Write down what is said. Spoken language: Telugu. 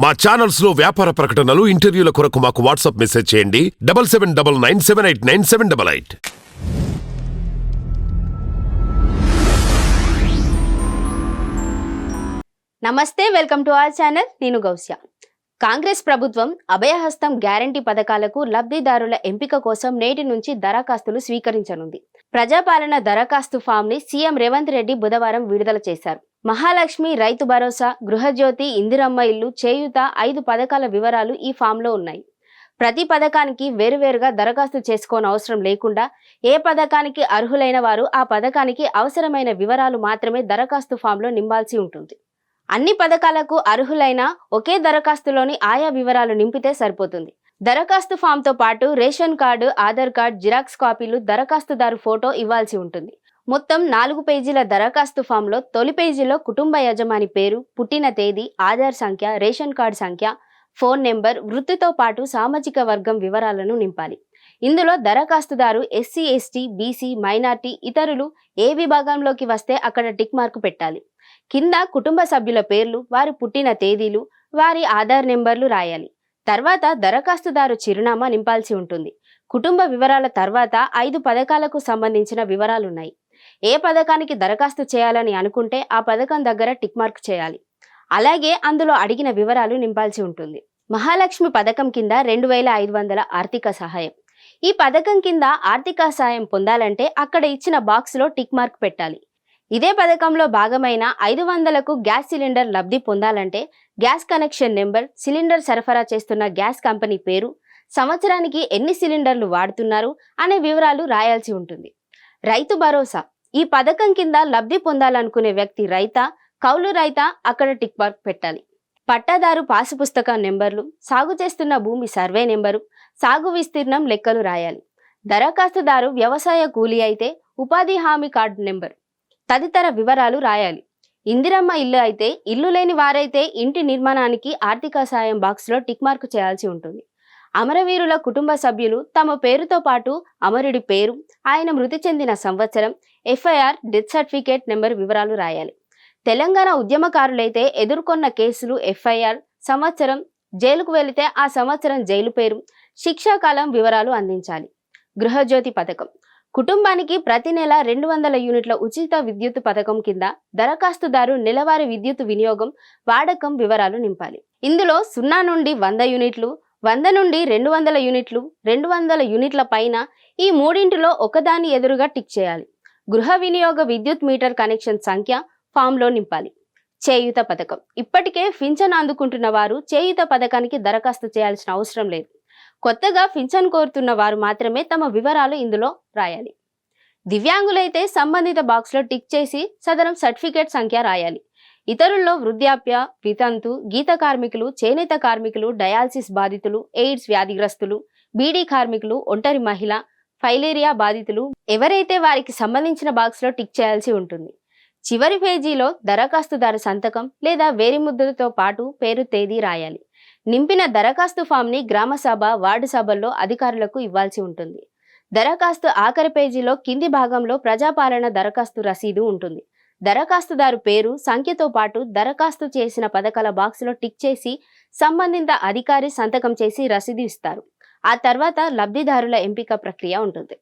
మా ఛానల్స్ లో వ్యాపార ప్రకటనలు, ఇంటర్వ్యూల కొరకు మాకు వాట్సాప్ మెసేజ్ చేయండి 7799789788. నమస్తే, వెల్కమ్ టు అవర్ ఛానల్. నేను గౌస్య. కాంగ్రెస్ ప్రభుత్వం అభయహస్తం గ్యారంటీ పథకాలకు లబ్ధిదారుల ఎంపిక కోసం నేటి నుంచి దరఖాస్తులు స్వీకరించనుంది. ప్రజాపాలన దరఖాస్తు ఫామ్ ని సీఎం రేవంత్ రెడ్డి బుధవారం విడుదల చేశారు. మహాలక్ష్మి, రైతు భరోసా, గృహజ్యోతి, ఇందిరమ్మ ఇల్లు, చేయూత 5 పథకాల వివరాలు ఈ ఫామ్లో ఉన్నాయి. ప్రతి పథకానికి వేరువేరుగా దరఖాస్తు చేసుకోనవసరం లేకుండా ఏ పథకానికి అర్హులైన వారు ఆ పథకానికి అవసరమైన వివరాలు మాత్రమే దరఖాస్తు ఫామ్లో నింపాల్సి ఉంటుంది. అన్ని పథకాలకు అర్హులైన ఒకే దరఖాస్తులోని ఆయా వివరాలు నింపితే సరిపోతుంది. దరఖాస్తు ఫామ్తో పాటు ration card, Aadhaar card, xerox కాపీలు, దరఖాస్తుదారు ఫోటో ఇవ్వాల్సి ఉంటుంది. మొత్తం 4 పేజీల దరఖాస్తు ఫామ్లో తొలి పేజీలో కుటుంబ యజమాని పేరు, పుట్టిన తేదీ, ఆధార్ సంఖ్య, రేషన్ కార్డు సంఖ్య, ఫోన్ నెంబర్, వృత్తితో పాటు సామాజిక వర్గం వివరాలను నింపాలి. ఇందులో దరఖాస్తుదారు ఎస్సీ, ఎస్టీ, బీసీ, మైనార్టీ, ఇతరులు ఏ విభాగంలోకి వస్తే అక్కడ టిక్ మార్కు పెట్టాలి. కింద కుటుంబ సభ్యుల పేర్లు, వారి పుట్టిన తేదీలు, వారి ఆధార్ నెంబర్లు రాయాలి. తర్వాత దరఖాస్తుదారు చిరునామా నింపాల్సి ఉంటుంది. కుటుంబ వివరాల తర్వాత 5 పథకాలకు సంబంధించిన వివరాలున్నాయి. ఏ పథకానికి దరఖాస్తు చేయాలని అనుకుంటే ఆ పథకం దగ్గర టిక్ మార్క్ చేయాలి. అలాగే అందులో అడిగిన వివరాలు నింపాల్సి ఉంటుంది. మహాలక్ష్మి పథకం కింద 2500 ఆర్థిక సహాయం. ఈ పథకం కింద ఆర్థిక సహాయం పొందాలంటే అక్కడ ఇచ్చిన బాక్స్లో టిక్ మార్క్ పెట్టాలి. ఇదే పథకంలో భాగమైన 500కు గ్యాస్ సిలిండర్ లబ్ధి పొందాలంటే గ్యాస్ కనెక్షన్ నెంబర్, సిలిండర్ సరఫరా చేస్తున్న గ్యాస్ కంపెనీ పేరు, సంవత్సరానికి ఎన్ని సిలిండర్లు వాడుతున్నారు అనే వివరాలు రాయాల్సి ఉంటుంది. రైతు భరోసా. ఈ పథకం కింద లబ్ధి పొందాలనుకునే వ్యక్తి రైతా, కౌలు రైతా, అక్కడ టిక్ మార్క్ పెట్టాలి. పట్టాదారు పాసు పుస్తకం నెంబర్లు, సాగు చేస్తున్న భూమి సర్వే నెంబరు, సాగు విస్తీర్ణం లెక్కలు రాయాలి. దరఖాస్తుదారు వ్యవసాయ కూలీ అయితే ఉపాధి హామీ కార్డు నెంబర్ తదితర వివరాలు రాయాలి. ఇందిరమ్మ ఇల్లు అయితే, ఇల్లు లేని వారైతే ఇంటి నిర్మాణానికి ఆర్థిక సాయం బాక్స్లో టిక్ మార్కు చేయాల్సి ఉంటుంది. అమరవీరుల కుటుంబ సభ్యులు తమ పేరుతో పాటు అమరుడి పేరు, ఆయన మృతి చెందిన సంవత్సరం, ఎఫ్ఐఆర్, డెత్ సర్టిఫికేట్ నెంబర్ వివరాలు రాయాలి. తెలంగాణ ఉద్యమకారులైతే ఎదుర్కొన్న కేసులు, ఎఫ్ఐఆర్, సంవత్సరం, జైలుకు వెళితే ఆ సంవత్సరం జైలు పేరు, శిక్షాకాలం వివరాలు అందించాలి. గృహజ్యోతి పథకం. కుటుంబానికి ప్రతి నెల 200 యూనిట్ల ఉచిత విద్యుత్ పథకం కింద దరఖాస్తుదారు నెలవారీ విద్యుత్ వినియోగం, వాడకం వివరాలు నింపాలి. ఇందులో 0 నుండి 100 యూనిట్లు, 100 నుండి 200 యూనిట్లు, 200 యూనిట్ల పైన ఈ మూడింటిలో ఒకదాని ఎదురుగా టిక్ చేయాలి. గృహ వినియోగ విద్యుత్ మీటర్ కనెక్షన్ సంఖ్య ఫామ్లో నింపాలి. చేయూత పథకం. ఇప్పటికే పింఛన్ అందుకుంటున్న వారు చేయూత పథకానికి దరఖాస్తు చేయాల్సిన అవసరం లేదు. కొత్తగా పింఛన్ కోరుతున్న వారు మాత్రమే తమ వివరాలు ఇందులో రాయాలి. దివ్యాంగులైతే సంబంధిత బాక్స్లో టిక్ చేసి సదరం సర్టిఫికేట్ సంఖ్య రాయాలి. ఇతరుల్లో వృద్ధాప్య, వితంతు, గీత కార్మికులు, చేనేత కార్మికులు, డయాలసిస్ బాధితులు, ఎయిడ్స్ వ్యాధిగ్రస్తులు, బీడీ కార్మికులు, ఒంటరి మహిళ, ఫైలేరియా బాధితులు ఎవరైతే వారికి సంబంధించిన బాక్స్లో టిక్ చేయాల్సి ఉంటుంది. చివరి పేజీలో దరఖాస్తుదారు సంతకం లేదా వేరి ముద్రతో పాటు పేరు, తేదీ రాయాలి. నింపిన దరఖాస్తు ఫామ్ని గ్రామసభ, వార్డు సభల్లో అధికారులకు ఇవ్వాల్సి ఉంటుంది. దరఖాస్తు ఆఖరి పేజీలో కింది భాగంలో ప్రజాపాలన దరఖాస్తు రసీదు ఉంటుంది. దరఖాస్తుదారు పేరు, సంఖ్యతో పాటు దరఖాస్తు చేసిన పథకాల బాక్స్లో టిక్ చేసి సంబంధిత అధికారి సంతకం చేసి రసీదు ఇస్తారు. ఆ తర్వాత లబ్ధిదారుల ఎంపిక ప్రక్రియ ఉంటుంది.